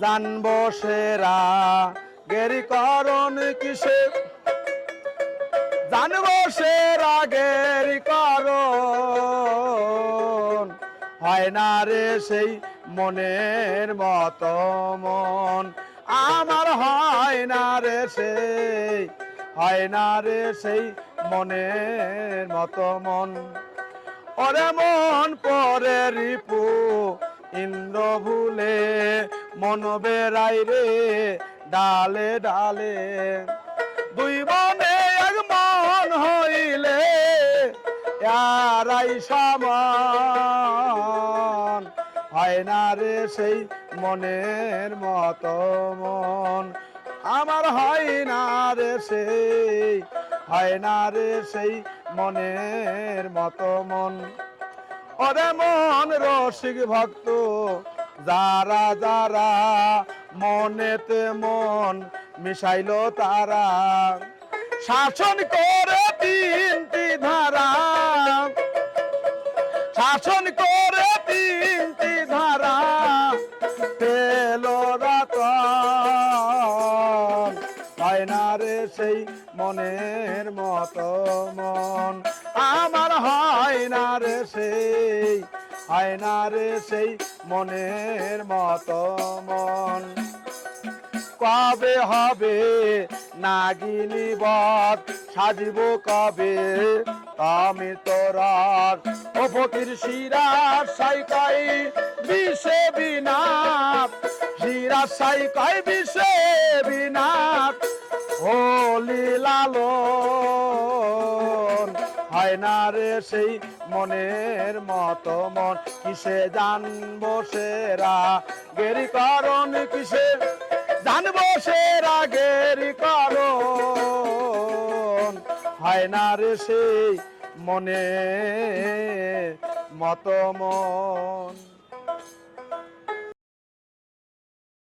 জানবো সেরা গেরি করণ কিসে, জানবো সেরা গেরি করণ হয় না রে সেই মনের মতো মন, আমার হয় না রে সেই, হয় না রে সেই মনের মতো মন। ওরে মন পরে রিপু ইন্দ্র ভুলে, মন বেড়াই রে ডালে ডালে, দুই মনে এক মন হইলে আরাই সমান, হয় না রে সেই মনের মতো মন, আমার হয় না রে সেই, হয় না রে সেই মনের মতো মন। ওরে মন রসিক ভক্ত যারা যারা, মনেতে মন মিশাইল তারা, শাসন করে তিনটি ধারা, শাসন করে তিনটি ধারা, পেল রতন, হয় না রে সেই মনের মতো মন, আমার হয় না রে সেই, হয় না রে সেই মনের মতো মন। কবে হবে নাগিনী বধ, সাজিব কবে আমি তোরার, ও ফকির শিরার সাইকাই বিষে বিনাপ, শিরার সাইকাই বিষে বিনাপ, হোলি লালন, হয় না রে সেই মনের মতো মন, কিসে জানবো সেরা গেরি করণ কিসে, জানবো সেরা গেরি করণ হয় না রে সেই মনের মতো মন।